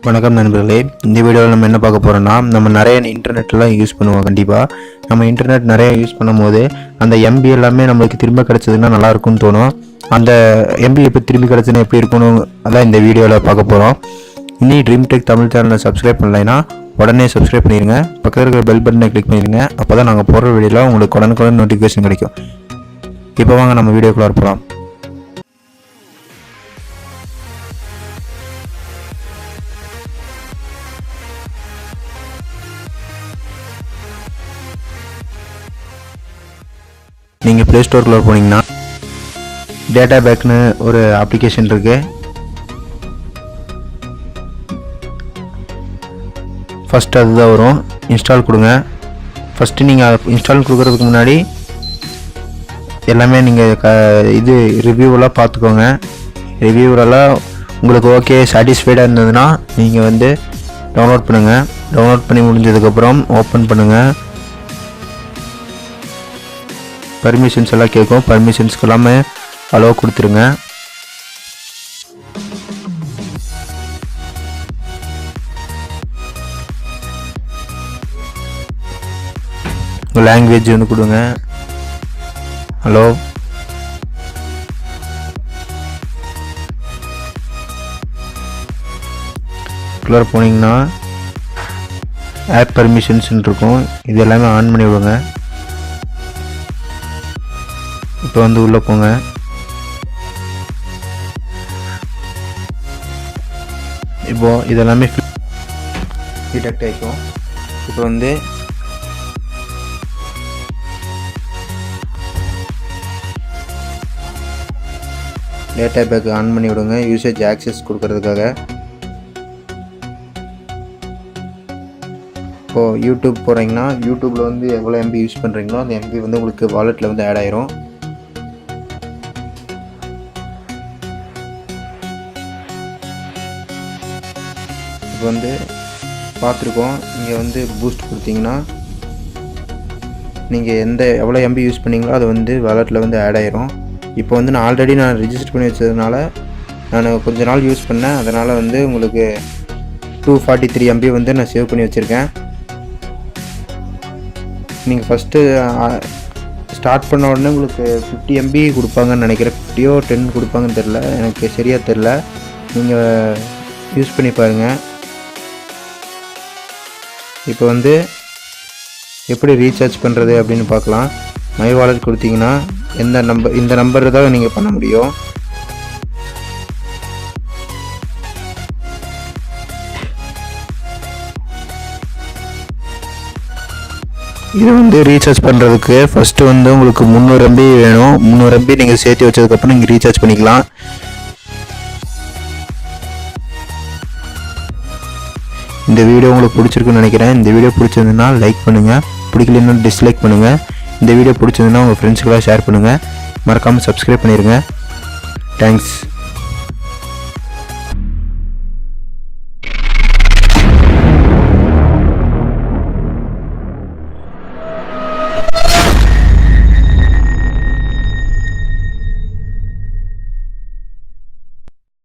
வணக்கம் நண்பர்களே. இந்த வீடியோவில் நம்ம என்ன பார்க்க போகிறோம்னா, நம்ம நிறைய இன்டர்நெட்லாம் யூஸ் பண்ணுவோம். கண்டிப்பாக நம்ம இன்டர்நெட் நிறைய யூஸ் பண்ணும்போது அந்த எம்பி எல்லாமே நம்மளுக்கு திரும்ப கிடச்சதுன்னா நல்லாயிருக்கும்னு தோணும். அந்த எம்பி இப்போ திரும்பி கிடச்சுன்னா எப்படி இருக்கணும், அதான் இந்த வீடியோவில் பார்க்க போகிறோம். இன்னும் ட்ரீம் டெக் தமிழ் சேனலை சப்ஸ்கிரைப் பண்ணலைன்னா உடனே சப்ஸ்கிரைப் பண்ணிடுங்க. பக்கத்தில் இருக்கிற பெல் பட்டனை கிளிக் பண்ணிடுங்க. அப்போ தான் நாங்கள் போடுற வீடியோவில் உங்களுக்கு உடனுக்குடன் நோட்டிஃபிகேஷன் கிடைக்கும். இப்போ வாங்க நம்ம வீடியோக்குள்ளே போகலாம். நீங்கள் ப்ளே ஸ்டோருக்குள்ளே போனீங்கன்னா டேட்டாபேக்னு ஒரு அப்ளிகேஷன் இருக்குது. ஃபஸ்ட்டு அதுதான் வரும். இன்ஸ்டால் கொடுங்க. ஃபஸ்ட்டு நீங்கள் இன்ஸ்டால் கொடுக்குறதுக்கு முன்னாடி எல்லாமே நீங்கள் இது ரிவ்யூவெல்லாம் பார்த்துக்கோங்க. ரிவ்யூவெல்லாம் உங்களுக்கு ஓகே சாட்டிஸ்ஃபைடாக இருந்ததுன்னா நீங்கள் வந்து டவுன்லோட் பண்ணுங்கள். டவுன்லோட் பண்ணி முடிஞ்சதுக்கப்புறம் ஓப்பன் பண்ணுங்கள். பர்மிஷன்ஸ் எல்லாம் கேட்கும். பர்மிஷன்ஸ்க்கு எல்லாமே அலோவ் கொடுத்துருங்க. உங்கள் லாங்குவேஜ் வந்து கொடுங்க. ஹலோ குள்ளே போனீங்கன்னா ஆப் பர்மிஷன்ஸ்ன்னு இருக்கும். இது எல்லாமே ஆன் பண்ணி விடுங்க. இப்போ வந்து உள்ளே போங்க. இப்போது இதெல்லாமே டிடெக்ட் ஆகிக்கும். இப்போ வந்து டேட்டாபேக் ஆன் பண்ணி விடுங்க. யூசேஜ் ஆக்சஸ் கொடுக்கறதுக்காக. இப்போது யூடியூப் போகிறீங்கன்னா யூடியூப்பில் வந்து எவ்வளோ எம்பி யூஸ் பண்ணுறீங்களோ அந்த எம்பி வந்து உங்களுக்கு வாலெட்டில் வந்து ஆட் ஆயிரும். இப்போ வந்து பார்த்துருக்கோம். நீங்கள் வந்து பூஸ்ட் கொடுத்தீங்கன்னா நீங்கள் எவ்வளோ எம்பி யூஸ் பண்ணிங்களோ அது வந்து வாலெட்டில் வந்து ஆட் ஆயிரும். இப்போ வந்து நான் ஆல்ரெடி ரிஜிஸ்டர் பண்ணி வச்சதுனால நான் கொஞ்ச நாள் யூஸ் பண்ணேன். அதனால் வந்து உங்களுக்கு 243 MB வந்து நான் சேவ் பண்ணி வச்சுருக்கேன். நீங்கள் ஃபஸ்ட்டு ஸ்டார்ட் பண்ண உடனே உங்களுக்கு 50 MB கொடுப்பாங்கன்னு நினைக்கிறேன். 50 or 10 கொடுப்பாங்கன்னு தெரில, எனக்கு சரியாக தெரில. நீங்கள் யூஸ் பண்ணி பாருங்கள். இப்போ வந்து எப்படி ரீசார்ஜ் பண்ணுறது அப்படின்னு பார்க்கலாம். மை வாலெட் கொடுத்தீங்கன்னா இந்த நம்பர் தான் நீங்கள் பண்ண முடியும். இது வந்து ரீசார்ஜ் பண்ணுறதுக்கு ஃபஸ்ட்டு வந்து உங்களுக்கு 300 MB வேணும். 300 MB நீங்கள் சேர்த்து வச்சதுக்கப்புறம் நீங்கள் ரீசார்ஜ் பண்ணிக்கலாம். இந்த வீடியோ உங்களுக்கு பிடிச்சிருக்குன்னு நினைக்கிறேன். இந்த வீடியோ பிடிச்சிருந்துன்னா லைக் பண்ணுங்கள், பிடிக்கலன்னா டிஸ்லைக் பண்ணுங்கள். இந்த வீடியோ பிடிச்சிருந்துன்னா உங்கள் ஃப்ரெண்ட்ஸுக்கெல்லாம் ஷேர் பண்ணுங்கள். மறக்காமல் சப்ஸ்கிரைப் பண்ணிடுங்க. தேங்க்ஸ்.